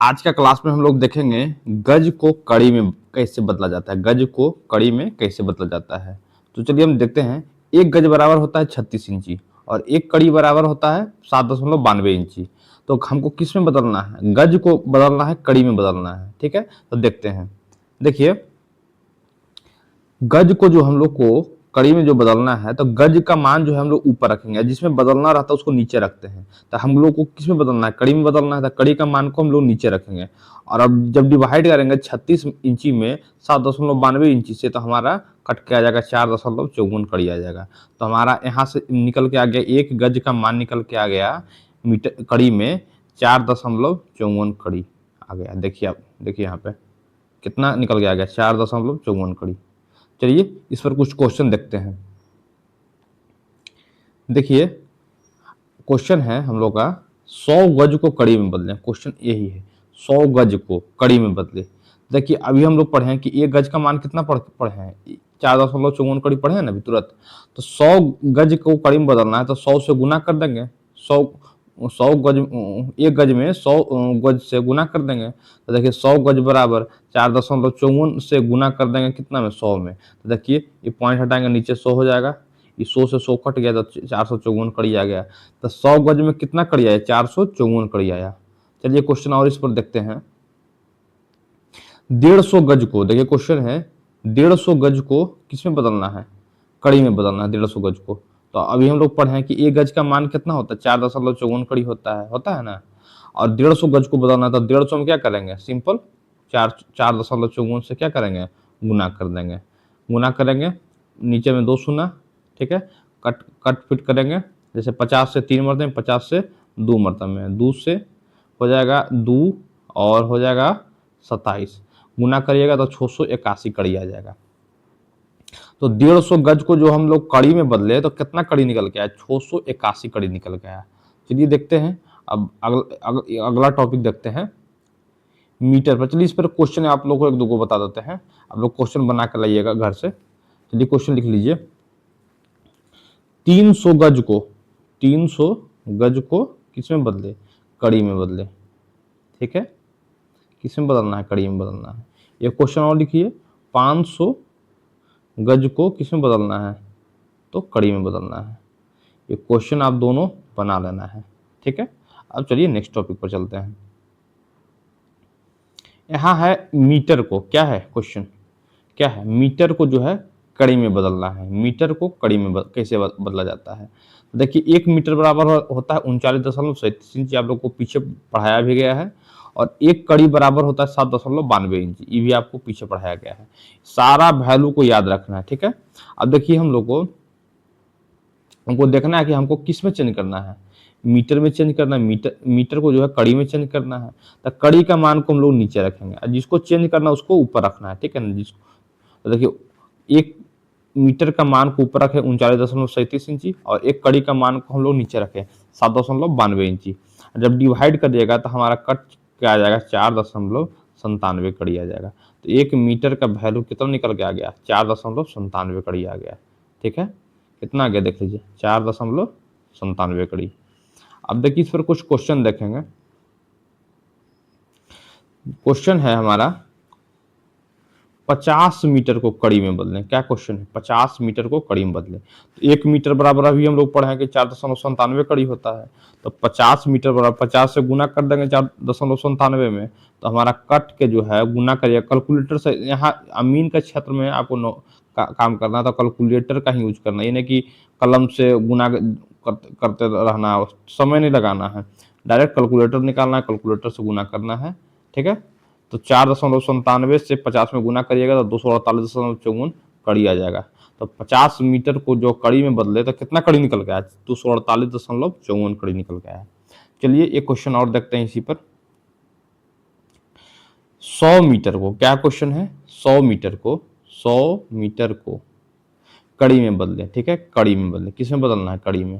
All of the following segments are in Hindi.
आज का क्लास में हम लोग देखेंगे गज को कड़ी में कैसे बदला जाता है। गज को कड़ी में कैसे बदला जाता है, तो चलिए हम देखते हैं। एक गज बराबर होता है 36 इंची और एक कड़ी बराबर होता है 7.92 इंची। तो हमको किस में बदलना है? गज को बदलना है, कड़ी में बदलना है। ठीक है, तो देखते हैं। देखिए, गज को जो हम लोग को कड़ी में जो बदलना है, तो गज का मान जो है हम लोग ऊपर रखेंगे, जिसमें बदलना रहता है उसको नीचे रखते हैं। तो हम लोग को किस में बदलना है? कड़ी में बदलना है, तो कड़ी का मान को हम लोग नीचे रखेंगे। और अब जब डिवाइड करेंगे 36 इंची में 7.92 इंची से, तो हमारा कट के आ जाएगा 4.54 कड़ी आ जाएगा। तो हमारा यहाँ से निकल के आ गया, एक गज का मान निकल के आ गया मीटर कड़ी में 4.54 कड़ी आ गया। देखिए, आप देखिए यहाँ पे कितना निकल के आ गया, 4.54 कड़ी। चलिए इस पर कुछ क्वेश्चन देखते हैं। देखिए, क्वेश्चन है हम लोग का 100 गज को कड़ी में बदलें। क्वेश्चन यही है, 100 गज को कड़ी में बदले। देखिए, अभी हम लोग पढ़े हैं कि एक गज का मान कितना पढ़े हैं, 4.54 कड़ी पढ़े हैं ना अभी तुरंत। तो 100 गज को कड़ी में बदलना है, तो 100 से गुना कर देंगे। 100 100 गज, एक गज में 100 गज से गुना कर देंगे। तो देखिए 100 गज बराबर 4.54 से गुना कर देंगे कितना में, 100 में। तो देखिए ये पॉइंट हटाएंगे, नीचे 100 हो जाएगा। ये 100 से 100 कट गया तो 454 कड़ी आ गया। तो 100 गज में कितना कड़ी आया? 454 कड़ी आया। चलिए क्वेश्चन और इस पर देखते हैं। 150 गज को, देखिए क्वेश्चन है 150 गज को किसमें बदलना है? कड़ी में बदलना है 150 गज को। तो अभी हम लोग पढ़े हैं कि एक गज का मान कितना होता है? 4.54 कड़ी होता है ना। और 150 गज को बदलना, तो 150 में क्या करेंगे? सिंपल 4.54 से क्या करेंगे? गुना कर देंगे। गुना करेंगे, नीचे में 2 शून्य, ठीक है। कट कट फिट करेंगे, जैसे 50 से 3 मरतबे में, 50 से 2 मरतबे में, 2 से हो जाएगा 2 और हो जाएगा 27। गुना करिएगा तो 681 कड़ी आ जाएगा। तो 150 गज को जो हम लोग कड़ी में बदले, तो कितना कड़ी निकल के आया? 681 कड़ी निकल के आया। चलिए देखते हैं, अब अगला टॉपिक देखते हैं मीटर पर। चलिए इस पर क्वेश्चन आप लोग को एक दो को बता देते हैं, आप लोग क्वेश्चन बना कर लाइएगा घर से। चलिए क्वेश्चन लिख लीजिए। 300 गज को, 300 गज को किस में बदले? कड़ी में बदले। ठीक है, किस में बदलना है? कड़ी में बदलना है। ये क्वेश्चन और लिखिए, 500 गज को किस में बदलना है? तो कड़ी में बदलना है। ये क्वेश्चन आप दोनों बना लेना है। ठीक है, अब चलिए नेक्स्ट टॉपिक पर चलते हैं। यहाँ है मीटर को, क्या है क्वेश्चन, क्या है? मीटर को जो है कड़ी में बदलना है। मीटर को कड़ी में कैसे बदला जाता है? देखिए, 1 मीटर बराबर होता है 39.37 इंची, आप लोग को पीछे पढ़ाया भी गया है। और एक कड़ी बराबर होता है 7.92 इंची, ये भी आपको पीछे पढ़ाया गया है। सारा वैल्यू को याद रखना है। ठीक है, अब देखिए हम लोग को हमको देखना है कि हमको किस में चेंज करना है। मीटर में चेंज करना है। मीटर को जो है कड़ी में चेंज करना है। तो कड़ी का मान को हम लोग नीचे रखेंगे और जिसको चेंज करना है उसको ऊपर रखना है। ठीक है ना, जिसको तो देखिए, एक मीटर का मान को ऊपर रखे 39.37 इंची और एक कड़ी का मान को हम लोग नीचे रखे 7.92 इंची। जब डिवाइड कर दिएगा तो हमारा कट क्या आ जाएगा? 4.97 कड़ी आ जाएगा। तो 1 मीटर का वैल्यू कितना निकल के आ गया? 4.97 कड़ी आ गया। ठीक है, कितना आ गया देख लीजिए, 4.97 कड़ी। अब देखिए इस पर कुछ क्वेश्चन देखेंगे। क्वेश्चन है हमारा 50 मीटर को कड़ी में बदलें। क्या क्वेश्चन है? 50 मीटर को कड़ी में बदलें। तो 1 मीटर बराबर अभी हम लोग पढ़े हैं कि 4.97 कड़ी होता है। तो 50 मीटर बराबर 50 से गुना कर देंगे 4.97 में, तो हमारा कट के जो है गुना करिए कैलकुलेटर से। यहाँ अमीन के क्षेत्र में आपको काम करना है तो कैलकुलेटर का ही यूज करना है, यानी कि कलम से गुना करते रहना, समय नहीं लगाना है। डायरेक्ट कैलकुलेटर निकालना है, कैलकुलेटर से गुना करना है। ठीक है, तो 4.97 से 50 में गुना करिएगा तो 248.54 कड़ी आ जाएगा। तो 50 मीटर को जो कड़ी में बदले तो कितना कड़ी निकल गया? 248.54 कड़ी निकल गया है। चलिए एक क्वेश्चन और देखते हैं इसी पर। 100 मीटर को, क्या क्वेश्चन है? 100 मीटर को, 100 मीटर को कड़ी में बदले। ठीक है, कड़ी में बदले। किस में बदलना है? कड़ी में।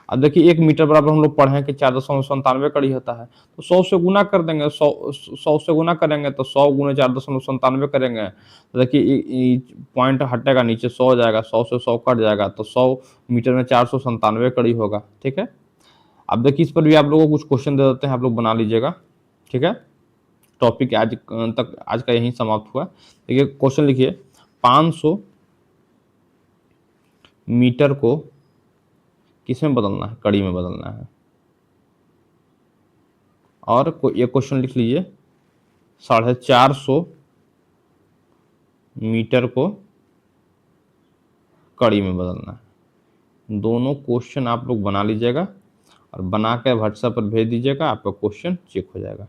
अब देखिए 1 मीटर बराबर हम लोग पढ़े हैं कि 4.97 कड़ी होता है। तो 100 से गुना कर देंगे, 100 से गुना करेंगे तो 100 गुने 4.97 करेंगे तो देखिए पॉइंट हटेगा, नीचे 100 हो जाएगा, 100 से 100 कट जाएगा तो 100 मीटर में 497 कड़ी होगा। ठीक है, अब देखिए इस पर भी आप लोगों को कुछ क्वेश्चन दे देते हैं, आप लोग बना लीजिएगा। ठीक है, टॉपिक आज तक आज का यहीं समाप्त हुआ। देखिए क्वेश्चन लिखिए, 500 मीटर को किस में बदलना है, कड़ी में बदलना है। और ये क्वेश्चन लिख लीजिए, 450 मीटर को कड़ी में बदलना है। दोनों क्वेश्चन आप लोग बना लीजिएगा और बना के व्हाट्सएप पर भेज दीजिएगा, आपका क्वेश्चन चेक हो जाएगा।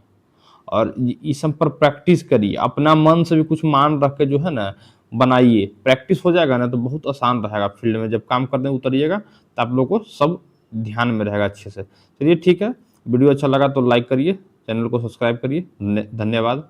और इस सब पर प्रैक्टिस करिए, अपना मन से भी कुछ मान रख के जो है ना बनाइए, प्रैक्टिस हो जाएगा ना तो बहुत आसान रहेगा। फील्ड में जब काम करने उतरिएगा तो आप लोग को सब ध्यान में रहेगा अच्छे से। चलिए ठीक है, वीडियो अच्छा लगा तो लाइक करिए, चैनल को सब्सक्राइब करिए। धन्यवाद।